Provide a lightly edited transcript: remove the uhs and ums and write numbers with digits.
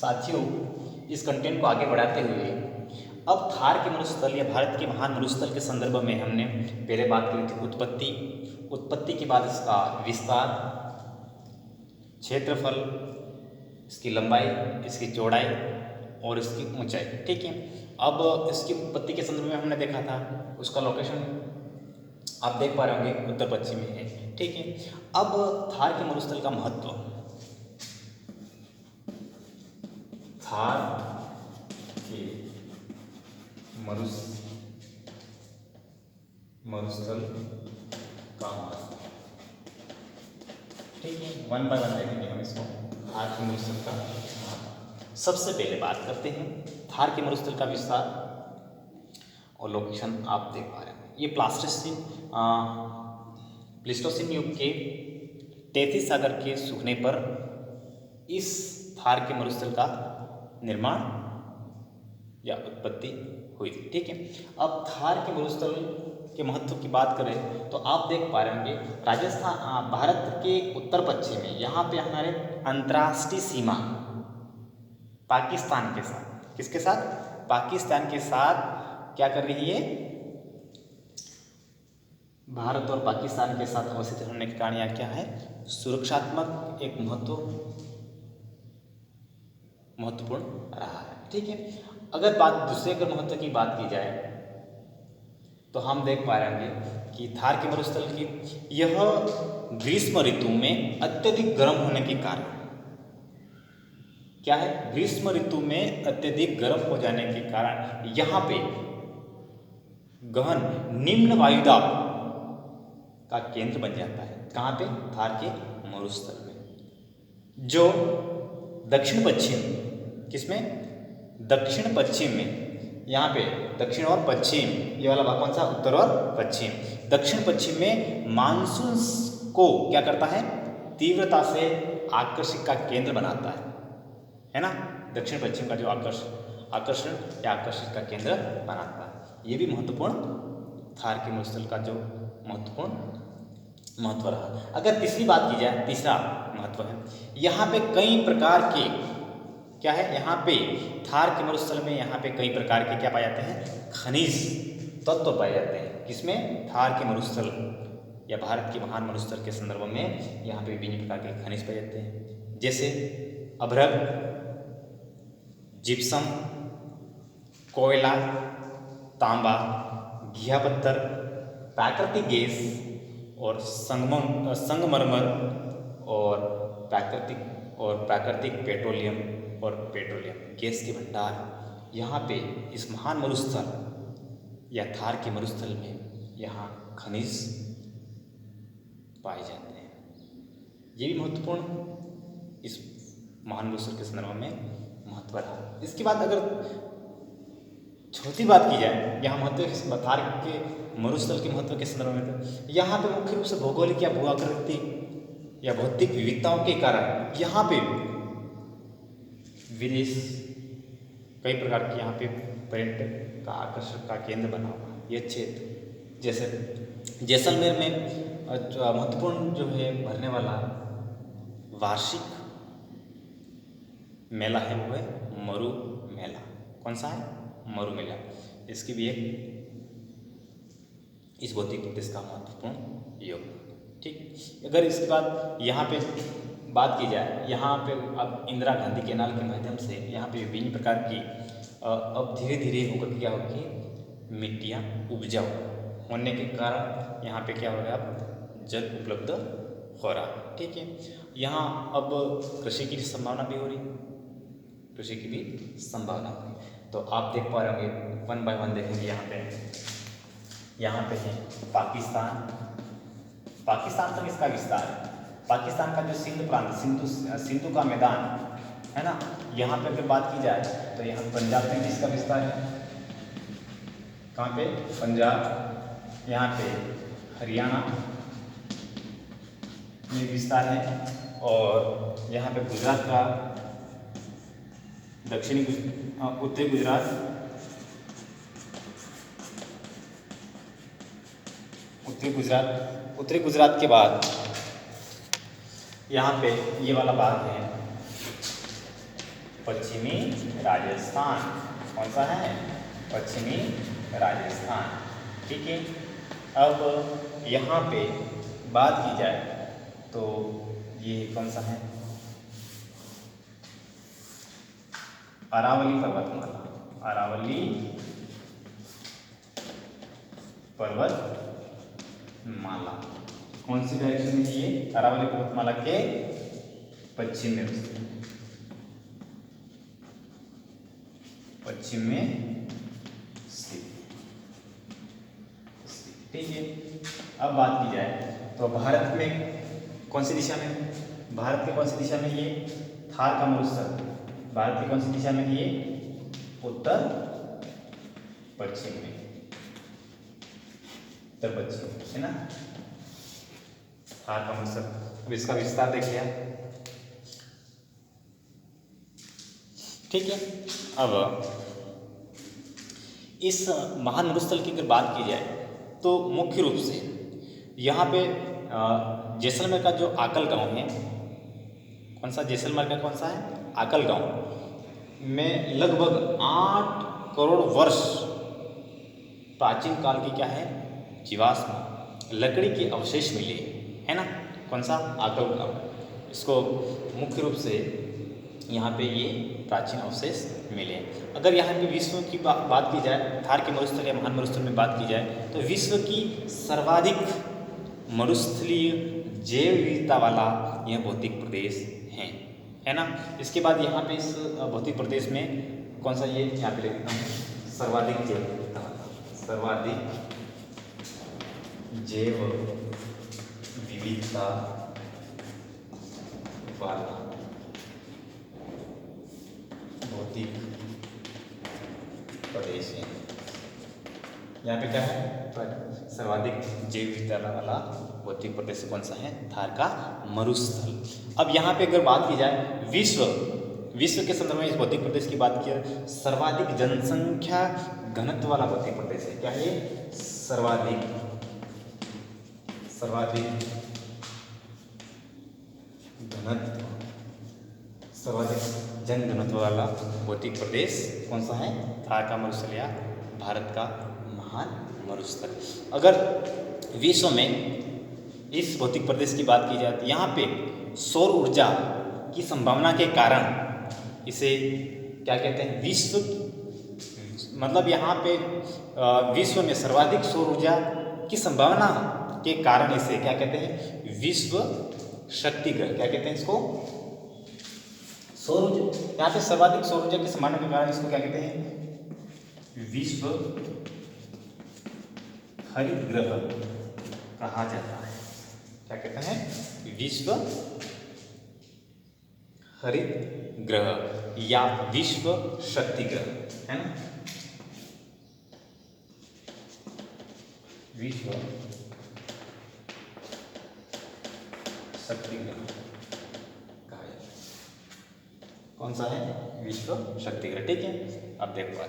साथियों, इस कंटेंट को आगे बढ़ाते हुए अब थार के मरुस्थल या भारत के महान मरुस्थल के संदर्भ में हमने पहले बात की थी उत्पत्ति के बाद इसका विस्तार, क्षेत्रफल, इसकी लंबाई, इसकी चौड़ाई और इसकी ऊंचाई। ठीक है, अब इसकी उत्पत्ति के संदर्भ में हमने देखा था, उसका लोकेशन आप देख पा रहे होंगे उत्तर पश्चिम में है। ठीक है, अब थार के मरुस्थल का महत्व, थार के मरुस्थल का महत्व। ठीक है, वन बाय वन देखेंगे हम इसको, थार के मरुस्थल का महत्व। सबसे पहले बात करते हैं थार के मरुस्थल का विस्तार और लोकेशन आप देख पा रहे हैं। ये प्लीस्टोसीन युग के तैतीस सागर के सूखने पर इस थार के मरुस्थल का निर्माण या उत्पत्ति हुई थी। ठीक है, अब थार के मरुस्थल के महत्व की बात करें तो आप देख पा रहे होंगे राजस्थान, भारत के उत्तर पश्चिम में, यहाँ पे हमारे अंतर्राष्ट्रीय सीमा पाकिस्तान के साथ, किसके साथ? पाकिस्तान के साथ क्या कर रही है? भारत और पाकिस्तान के साथ अवस्थित होने के कारण यहाँ क्या है? सुरक्षात्मक एक महत्वपूर्ण रहा है। ठीक है, अगर दूसरे महत्व की बात की जाए तो हम देख पा रहे होंगे कि थार के मरुस्थल की यह ग्रीष्म ऋतु में अत्यधिक गर्म होने के कारण, क्या है? ग्रीष्म ऋतु में अत्यधिक गर्म हो जाने के कारण यहाँ पे गहन निम्न वायुदाब का केंद्र बन जाता है। कहाँ पे? थार के मरुस्थल में, जो दक्षिण पश्चिम, किसमें? दक्षिण पश्चिम में, यहाँ पे दक्षिण और पश्चिम, ये वाला भाग कौन सा? उत्तर और पश्चिम। दक्षिण पश्चिम में मानसून को क्या करता है? तीव्रता से आकर्षित का केंद्र बनाता है ना? दक्षिण पश्चिम का जो आकर्षण या आकर्षित का केंद्र बनाता है। ये भी महत्वपूर्ण, थार के मरुस्थल का जो महत्व रहा। अगर तीसरी बात की जाए, तीसरा महत्व है, यहाँ पे कई प्रकार के, क्या है? यहाँ पे थार के मरुस्थल में यहाँ पे कई प्रकार के क्या पाए जाते हैं? खनिज तत्व पाए जाते हैं। किसमें? थार के मरुस्थल या भारत के महान मरुस्थल के संदर्भ में यहाँ पे विभिन्न प्रकार के खनिज पाए जाते हैं, जैसे अभ्रक, जिप्सम, कोयला, तांबा, घिया पत्थर, प्राकृतिक गैस और संगमरमर और प्राकृतिक पेट्रोलियम गैस के भंडार यहाँ पे इस महान मरुस्थल या थार के मरुस्थल में यहाँ खनिज पाए जाते हैं। ये भी महत्वपूर्ण इस महान मरुस्थल के संदर्भ में महत्व रहा। इसके बाद अगर चौथी बात की जाए, यहाँ महत्व थार के मरुस्थल के महत्व के संदर्भ में, तो यहाँ पे मुख्य रूप से भौगोलिक या भूआकृति या भौतिक विविधताओं के कारण यहाँ पे विदेश, कई प्रकार के यहाँ पे पर्यटक का आकर्षण का केंद्र बना हुआ यह क्षेत्र। जैसे जैसलमेर में महत्वपूर्ण जो है भरने वाला वार्षिक मेला है, वो है मरु मेला। कौन सा है? मरु मेला। इसकी भी एक इस भौतिक प्रदेश का महत्वपूर्ण योग। ठीक, अगर इसके बाद यहाँ पे बात की जाए, यहाँ पे अब इंदिरा गांधी कैनाल के माध्यम से यहाँ पे विभिन्न प्रकार की अब धीरे धीरे होकर क्या होगी? मिट्टियाँ उपजाऊ होने के कारण यहाँ पे क्या हो रहा है? अब जल उपलब्ध हो रहा। ठीक है, यहाँ अब कृषि की संभावना भी हो रही, कृषि की भी संभावना हो रही। तो आप देख पा रहे होंगे, वन बाय वन देखेंगे। यहाँ पे है पाकिस्तान तक इसका विस्तार है। पाकिस्तान का जो सिंध प्रांत, सिंधु का मैदान है ना, यहाँ पे अगर बात की जाए तो यहाँ पंजाब में इसका विस्तार है। कहाँ पे? पंजाब। यहाँ पे हरियाणा में विस्तार है, और यहाँ पे गुजरात का उत्तरी गुजरात के बाद यहाँ पे ये वाला भाग है पश्चिमी राजस्थान। कौन सा है? पश्चिमी राजस्थान। ठीक है। अब यहाँ पे बात की जाए तो ये कौन सा है? अरावली पर्वतमाला। अरावली पर्वतमाला कौन सी डायरेक्शन में है ये? अरावली पर्वतमाला के पश्चिम में, पश्चिम में स्थित। ठीक है। अब बात की जाए तो भारत में कौन सी दिशा में? भारत की कौन सी दिशा में ये? थार का मरुस्थल भारत की कौन सी दिशा में ये? उत्तर पश्चिम में, उत्तर पश्चिम है ना, थार का मरुस्थल। अब इसका विस्तार देखिए। ठीक है। अब इस महान मरुस्थल की अगर बात की जाए तो मुख्य रूप से यहाँ पे जैसलमेर का जो आकल गांव है, कौन सा? जैसलमेर का कौन सा है? आकल गांव में लगभग 8 करोड़ वर्ष प्राचीन काल की क्या है? जीवाश्म लकड़ी के अवशेष मिले है ना। कौन सा? आकल गांव। इसको मुख्य रूप से यहाँ पे ये प्राचीन अवशेष मिले। अगर यहाँ पे विश्व की बात की जाए, थार के मरुस्थल या महान मरुस्थल में बात की जाए तो विश्व की सर्वाधिक मरुस्थलीय जैव विविधता वाला यह भौतिक प्रदेश है ना। इसके बाद यहाँ पे इस भौतिक प्रदेश में कौन सा? ये यहाँ पे लिखता हूँ, सर्वाधिक जैव विविधता वाला, सर्वाधिक जैव विविधता वाला भौतिक प्रदेश है। यहाँ पे क्या है? सर्वाधिक जैव विविधता वाला भौतिक प्रदेश कौन सा है? थार का मरुस्थल। अब यहाँ पे अगर बात की जाए विश्व के संदर्भ में इस भौतिक प्रदेश की बात की, सर्वाधिक जनसंख्या घनत्व वाला भौतिक प्रदेश है। क्या है? सर्वाधिक घनत्व, सर्वाधिक जनघनत्व वाला भौतिक प्रदेश कौन सा है? थार का मरुस्थल या भारत का महान मरुस्थल। अगर विश्व में इस भौतिक प्रदेश की बात की जाए तो यहाँ पे सौर ऊर्जा की संभावना के कारण इसे क्या कहते हैं? विश्व, मतलब यहाँ पे विश्व में सर्वाधिक सौर ऊर्जा की संभावना के कारण इसे क्या कहते हैं? विश्व शक्ति ग्रह। क्या कहते हैं इसको? सौर ऊर्जा। यहाँ पे सर्वाधिक सौर ऊर्जा की संभावना के कारण इसको क्या कहते हैं? विश्व हरित ग्रह कहा जाता है। क्या कहते हैं? विश्व हरित ग्रह या विश्व शक्ति ग्रह है ना। विश्व शक्ति ग्रह कहा जाता है। कौन सा है? विश्व शक्ति ग्रह। ठीक है। अब देखो